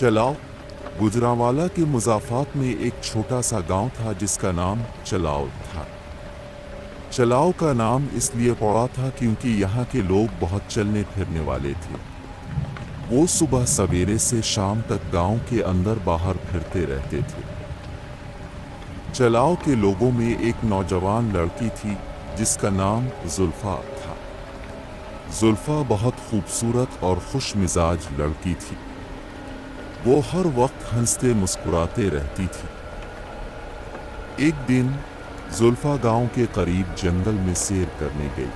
चलाव गुजरांवाला के मुज़ाफ़ात में एक छोटा सा गांव था जिसका नाम चलाव था। चलाव का नाम इसलिए पड़ा था क्योंकि यहाँ के लोग बहुत चलने फिरने वाले थे। वो सुबह सवेरे से शाम तक गांव के अंदर बाहर फिरते रहते थे। चलाव के लोगों में एक नौजवान लड़की थी जिसका नाम जुल्फा था। जुल्फा बहुत खूबसूरत और खुश मिजाज लड़की थी। वो हर वक्त हंसते मुस्कुराते रहती थी। एक दिन जुल्फा गांव के करीब जंगल में सैर करने गई।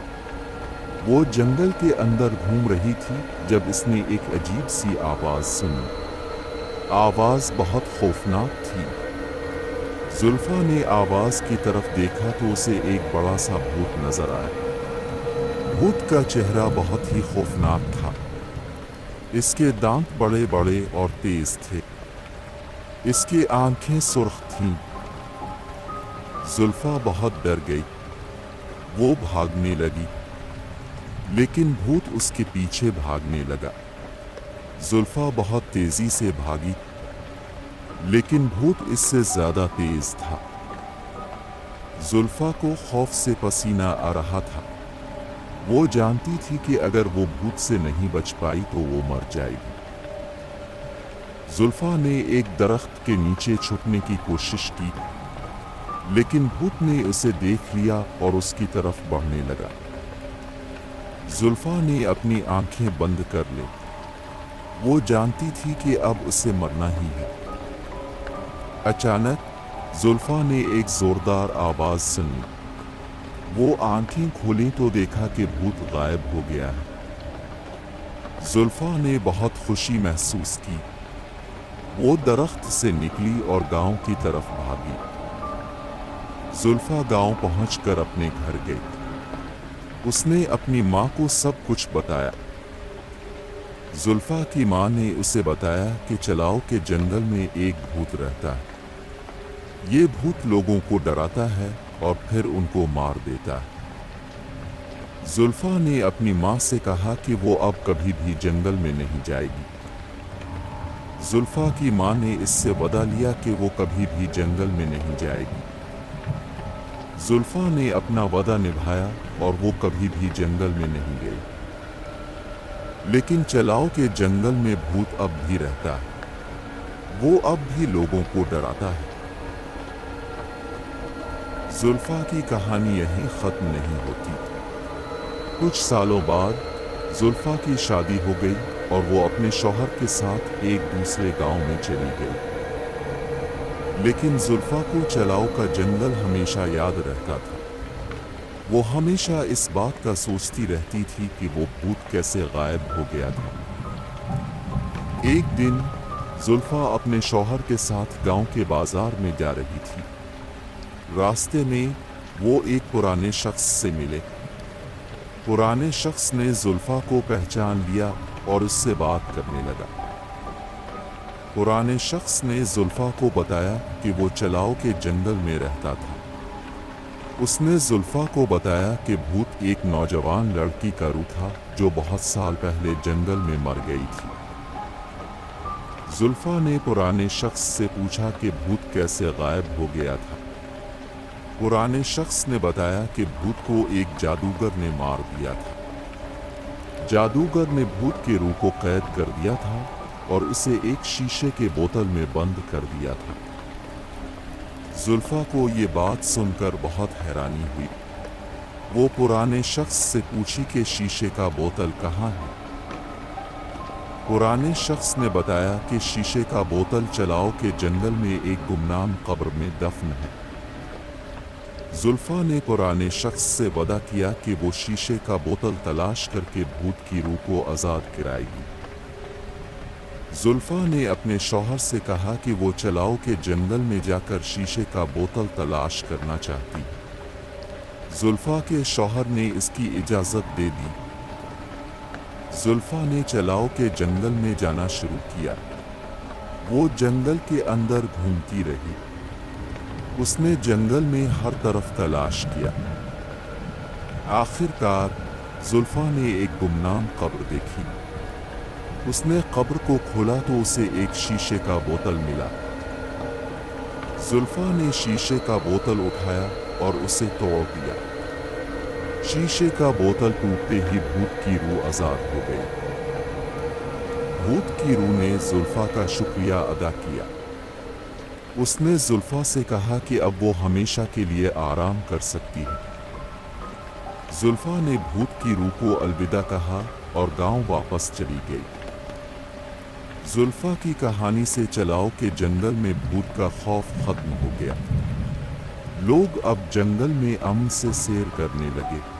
वो जंगल के अंदर घूम रही थी जब इसने एक अजीब सी आवाज सुनी। आवाज बहुत खौफनाक थी। जुल्फा ने आवाज की तरफ देखा तो उसे एक बड़ा सा भूत नजर आया। भूत का चेहरा बहुत ही खौफनाक था। इसके दांत बड़े बड़े और तेज थे। इसकी आंखें सुर्ख थीं। जुल्फा बहुत डर गई। वो भागने लगी, लेकिन भूत उसके पीछे भागने लगा। जुल्फा बहुत तेजी से भागी, लेकिन भूत इससे ज्यादा तेज था। जुल्फा को खौफ से पसीना आ रहा था। वो जानती थी कि अगर वो भूत से नहीं बच पाई तो वो मर जाएगी। जुल्फा ने एक दरख्त के नीचे छुपने की कोशिश की, लेकिन भूत ने उसे देख लिया और उसकी तरफ बढ़ने लगा। जुल्फा ने अपनी आंखें बंद कर ली। वो जानती थी कि अब उसे मरना ही है। अचानक जुल्फा ने एक जोरदार आवाज सुनी। वो आंखें खोली तो देखा कि भूत गायब हो गया है। जुल्फा ने बहुत खुशी महसूस की। वो दरख्त से निकली और गांव की तरफ भागी। जुल्फा गांव पहुंचकर अपने घर गई। उसने अपनी माँ को सब कुछ बताया। जुल्फा की माँ ने उसे बताया कि चलाव के जंगल में एक भूत रहता है। ये भूत लोगों को डराता है और फिर उनको मार देता है। जुल्फा ने अपनी माँ से कहा कि वो अब कभी भी जंगल में नहीं जाएगी। जुल्फा की माँ ने इससे वदा लिया कि वो कभी भी जंगल में नहीं जाएगी। जुल्फा ने अपना वदा निभाया और वो कभी भी जंगल में नहीं गई। लेकिन चलाव के जंगल में भूत अब भी रहता है। वो अब भी लोगों को डराता है। जुल्फा की कहानी यहीं खत्म नहीं होती। कुछ सालों बाद जुल्फा की शादी हो गई और वो अपने शौहर के साथ एक दूसरे गांव में चली गई। लेकिन जुल्फा को चलाव का जंगल हमेशा याद रहता था। वो हमेशा इस बात का सोचती रहती थी कि वो भूत कैसे गायब हो गया था। एक दिन जुल्फा अपने शौहर के साथ गांव के बाजार में जा रही थी। रास्ते में वो एक पुराने शख्स से मिले। पुराने शख्स ने जुल्फा को पहचान लिया और उससे बात करने लगा। पुराने शख्स ने जुल्फा को बताया कि वो चलाव के जंगल में रहता था। उसने जुल्फा को बताया कि भूत एक नौजवान लड़की का रूप था जो बहुत साल पहले जंगल में मर गई थी। जुल्फा ने पुराने शख्स से पूछा कि भूत कैसे गायब हो गया था। पुराने शख्स ने बताया कि भूत को एक जादूगर ने मार दिया था। जादूगर ने भूत के रूह को कैद कर दिया था और उसे एक शीशे के बोतल में बंद कर दिया था। जुल्फा को ये बात सुनकर बहुत हैरानी हुई। वो पुराने शख्स से पूछी कि शीशे का बोतल कहाँ है। पुराने शख्स ने बताया कि शीशे का बोतल चलाव के जंगल में एक गुमनाम कब्र में दफन है। जुल्फा ने पुराने शख्स से वदा किया कि वो शीशे का बोतल तलाश करके भूत की रूह को आज़ाद कराएगी। जुल्फा ने अपने शौहर से कहा कि वो चलाव के जंगल में जाकर शीशे का बोतल तलाश करना चाहती। जुल्फा के शौहर ने इसकी इजाज़त दे दी। जुल्फा ने चलाव के जंगल में जाना शुरू किया। वो जंगल के अंदर घूमती रही। उसने जंगल में हर तरफ तलाश किया। आखिरकार जुल्फा ने एक गुमनाम कब्र देखी। اس نے قبر کو کھولا تو اسے ایک شیشے کا بوتل ملا۔ زلفا نے شیشے کا بوتل اٹھایا اور اسے توڑ دیا۔ شیشے کا بوتل ٹوٹتے ہی بھوت کی روح آزاد ہو گئی۔ بھوت کی روح نے زلفا کا شکریہ ادا کیا۔ اس نے زلفا سے کہا کہ اب وہ ہمیشہ کے لیے آرام کر سکتی ہے۔ زلفا نے بھوت کی روح کو الوداع کہا اور گاؤں واپس چلی گئی۔ زلفا کی کہانی سے چلاؤ کہ جنگل میں بھوت کا خوف ختم ہو گیا۔ لوگ اب جنگل میں امن سے سیر کرنے لگے۔